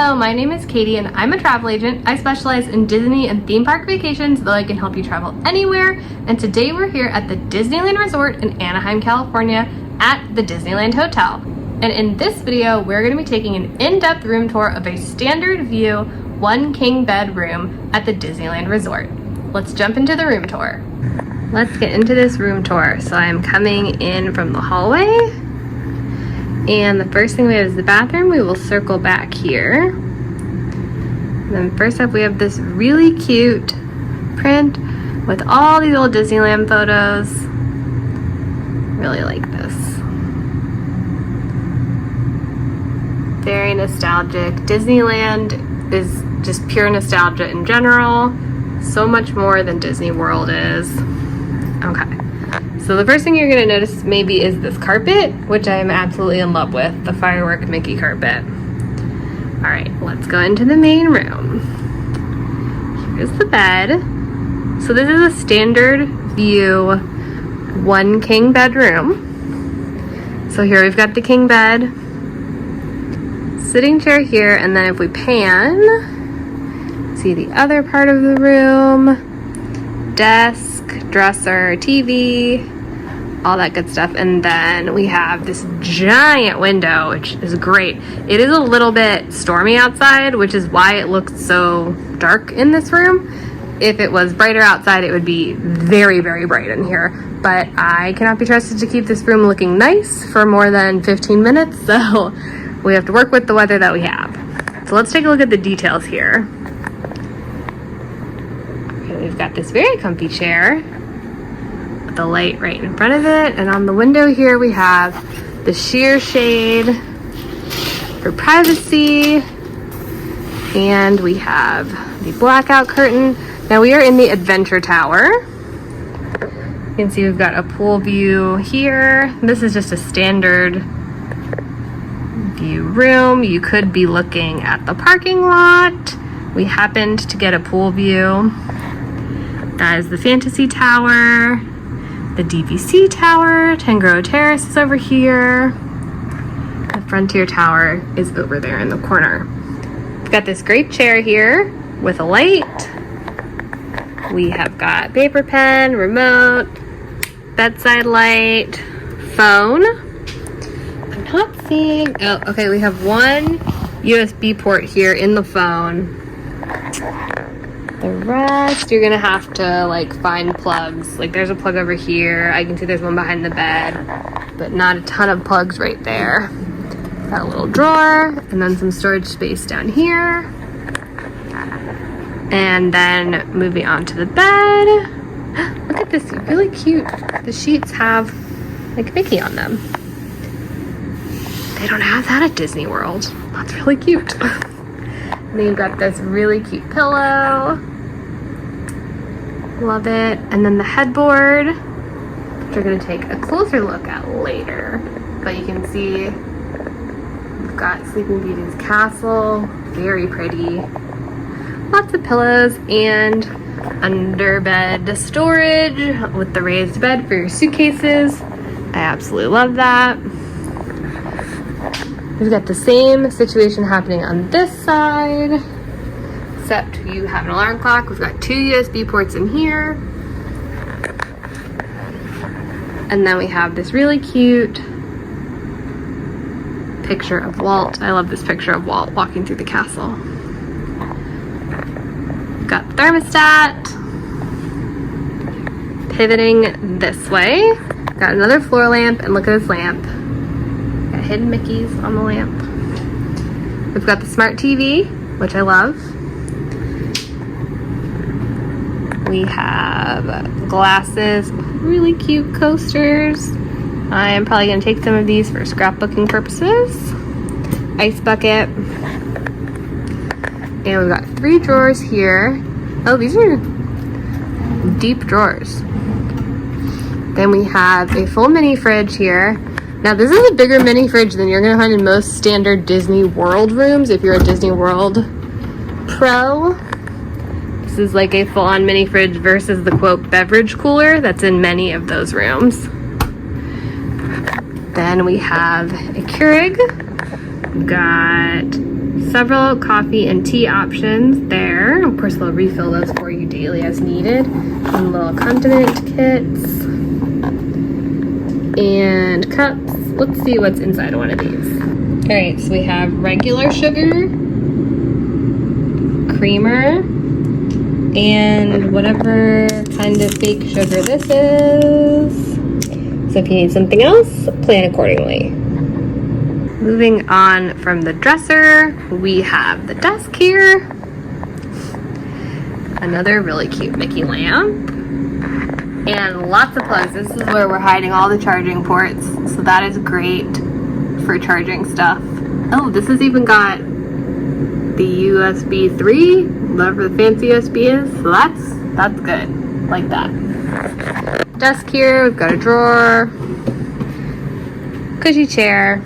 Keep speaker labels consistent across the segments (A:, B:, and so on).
A: Hello, my name is Katie and I'm a travel agent. I specialize in Disney and theme park vacations, though I can help you travel anywhere. And today we're here at the Disneyland Resort in Anaheim, California at the Disneyland Hotel. And in this video, we're going to be taking an in-depth room tour of a standard view, one king bed room at the Disneyland Resort. Let's jump into the room tour. Let's get into this room tour. So I'm coming in from the hallway. And the first thing we have is the bathroom. We will circle back here. And then first up we have this really cute print with all these old Disneyland photos. Really like this. Very nostalgic. Disneyland is just pure nostalgia in general. So much more than Disney World is. Okay. So the first thing you're going to notice maybe is this carpet, which I am absolutely in love with, the firework Mickey carpet. All right, let's go into the main room. Here's the bed. So this is a standard view, one king bedroom. So here we've got the king bed, sitting chair here, and then if we pan, see the other part of the room, desk, dresser, TV, all that good stuff. And then we have this giant window, which is great. It is a little bit stormy outside, which is why it looks so dark in this room. If it was brighter outside, it would be very, very bright in here. But I cannot be trusted to keep this room looking nice for more than 15 minutes, so we have to work with the weather that we have. So let's take a look at the details here. Okay, we've got this very comfy chair, the light right in front of it, and on the window here we have the sheer shade for privacy, and we have the blackout curtain. Now we are in the Adventure Tower. You can see we've got a pool view here. This is just a standard view room. You could be looking at the parking lot. We happened to get a pool view. That is the Fantasy Tower. The DVC Tower, Tango Terrace is over here. The Frontier Tower is over there in the corner. We've got this great chair here with a light. We have got paper pen, remote, bedside light, phone. I'm not seeing, oh, okay, we have one USB port here in the phone. The rest, you're gonna have to like find plugs. Like there's a plug over here. I can see there's one behind the bed, but not a ton of plugs right there. Got a little drawer and then some storage space down here. And then moving on to the bed. Look at this, really cute. The sheets have like Mickey on them. They don't have that at Disney World. That's really cute. And then you've got this really cute pillow. Love it. And then the headboard, which we're going to take a closer look at later. But you can see we've got Sleeping Beauty's castle. Very pretty. Lots of pillows and under bed storage with the raised bed for your suitcases. I absolutely love that. We've got the same situation happening on this side, except you have an alarm clock. We've got two USB ports in here. And then we have this really cute picture of Walt. I love this picture of Walt walking through the castle. We've got the thermostat, pivoting this way. Got another floor lamp, and look at this lamp. Got hidden Mickeys on the lamp. We've got the smart TV, which I love. We have glasses, really cute coasters. I am probably going to take some of these for scrapbooking purposes. Ice bucket. And we've got 3 drawers here. Oh, these are deep drawers. Then we have a full mini fridge here. Now this is a bigger mini fridge than you're going to find in most standard Disney World rooms if you're a Disney World pro. This is like a full-on mini fridge versus the quote beverage cooler that's in many of those rooms. Then we have a Keurig. We've got Several coffee and tea options there. Of course, they'll refill those for you daily as needed. Some little condiment kits and cups. Let's see what's inside of one of these. All right, so we have regular sugar, creamer, and whatever kind of fake sugar this is. So if you need something else, plan accordingly. Moving on from the dresser, we have the desk here. Another really cute Mickey lamp. And lots of plugs. This is where we're hiding all the charging ports. So that is great for charging stuff. Oh, this has even got the USB 3, whatever the fancy USB is. So that's good. Like that. Desk here, we've got a drawer, cushy chair.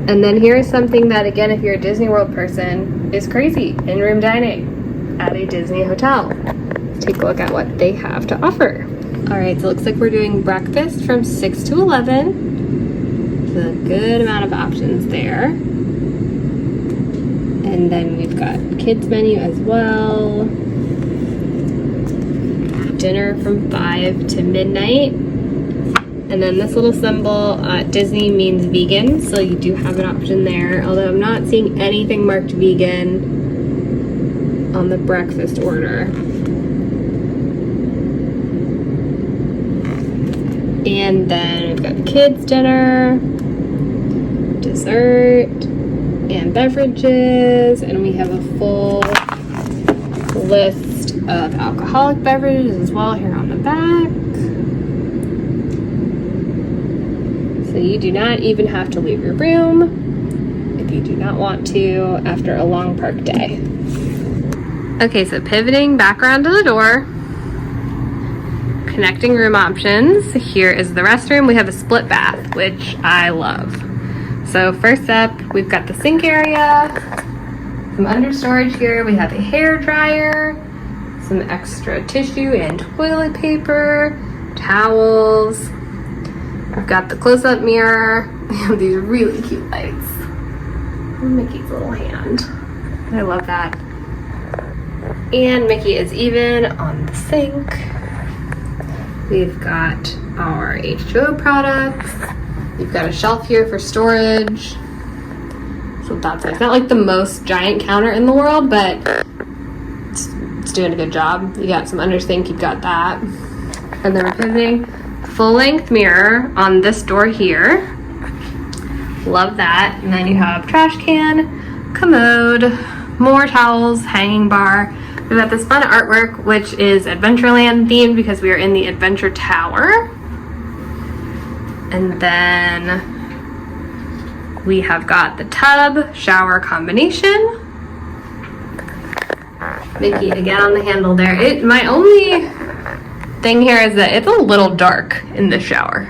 A: And then here's something that, again, if you're a Disney World person, is crazy. In-room dining at a Disney hotel. Let's take a look at what they have to offer. All right, so it looks like we're doing breakfast from 6 to 11. So a good amount of options there. And then we've got kids menu as well. Dinner from 5 to midnight. And then this little symbol, Disney means vegan, so you do have an option there. Although I'm not seeing anything marked vegan on the breakfast order. And then we've got the kids' dinner, dessert, and beverages. And we have a full list of alcoholic beverages as well here on the back. So you do not even have to leave your room if you do not want to after a long park day. Okay, so pivoting back around to the door, connecting room options. Here is the restroom. We have a split bath, which I love. So first up, we've got the sink area, some under storage here. We have a hair dryer, some extra tissue and toilet paper, towels. We've got the close-up mirror. We have these really cute lights. And Mickey's little hand. I love that. And Mickey is even on the sink. We've got our H2O products. We've got a shelf here for storage. So that's nice. It's not like the most giant counter in the world, but it's doing a good job. You got some under sink, you've got that. And then we're pivoting. Full-length mirror on this door here. Love that. And then you have trash can, commode, more towels, hanging bar. We've got this fun artwork, which is Adventureland themed because we are in the Adventure Tower. And then we have got the tub shower combination. Mickey again on the handle there. My only thing here is that it's a little dark in the shower.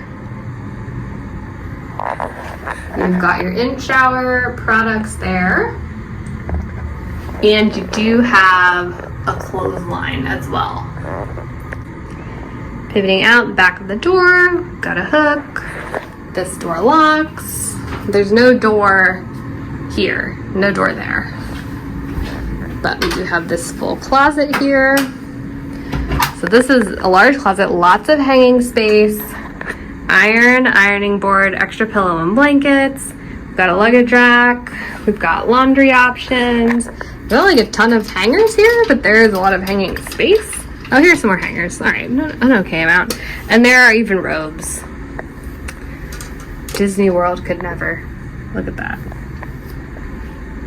A: You've got your in-shower products there. And you do have a clothesline as well. Pivoting out the back of the door, got a hook. This door locks. There's no door here, no door there. But we do have this full closet here. So this is a large closet, lots of hanging space, ironing board, extra pillow and blankets. We've got a luggage rack. We've got laundry options. There's not like a ton of hangers here, but there is a lot of hanging space. Oh, here's some more hangers. All right, an okay amount. And there are even robes. Disney World could never. Look at that.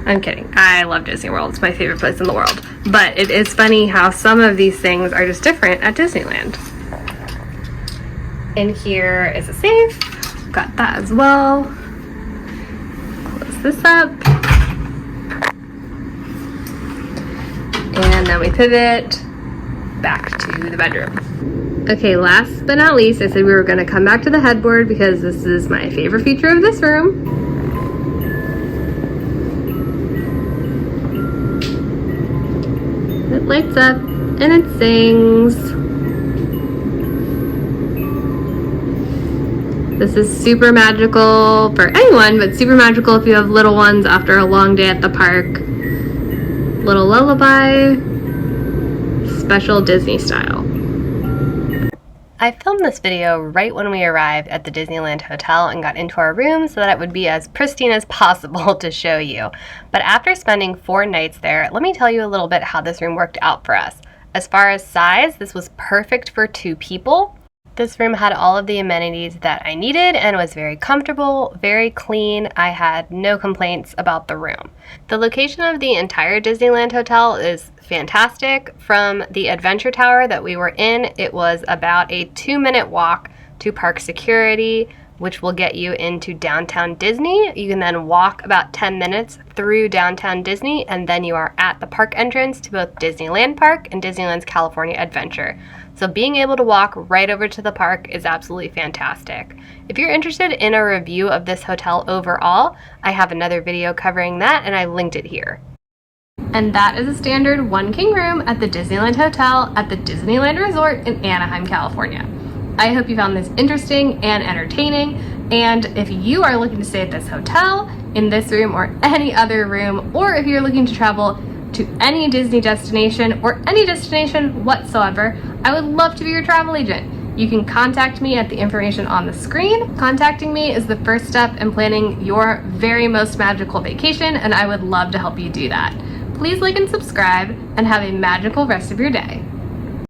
A: I'm kidding. I love Disney World. It's my favorite place in the world. But it is funny how some of these things are just different at Disneyland. And here is a safe. Got that as well. Close this up. And then we pivot back to the bedroom. Okay, last but not least, I said we were going to come back to the headboard because this is my favorite feature of this room. It lights up and it sings. This is super magical for anyone, but super magical if you have little ones after a long day at the park. Little lullaby, special Disney style. I filmed this video right when we arrived at the Disneyland Hotel and got into our room so that it would be as pristine as possible to show you. But after spending 4 nights there, let me tell you a little bit how this room worked out for us. As far as size, this was perfect for 2 people. This room had all of the amenities that I needed and was very comfortable, very clean. I had no complaints about the room. The location of the entire Disneyland Hotel is fantastic. From the Adventure Tower that we were in, it was about a 2-minute walk to park security, which will get you into downtown Disney. You can then walk about 10 minutes through downtown Disney, and then you are at the park entrance to both Disneyland Park and Disneyland's California Adventure. So being able to walk right over to the park is absolutely fantastic. If you're interested in a review of this hotel overall, I have another video covering that, and I linked it here. And that is a standard 1 king room at the Disneyland Hotel at the Disneyland Resort in Anaheim, California. I hope you found this interesting and entertaining, and if you are looking to stay at this hotel, in this room or any other room, or if you're looking to travel to any Disney destination or any destination whatsoever, I would love to be your travel agent. You can contact me at the information on the screen. Contacting me is the first step in planning your very most magical vacation, and I would love to help you do that. Please like and subscribe, and have a magical rest of your day.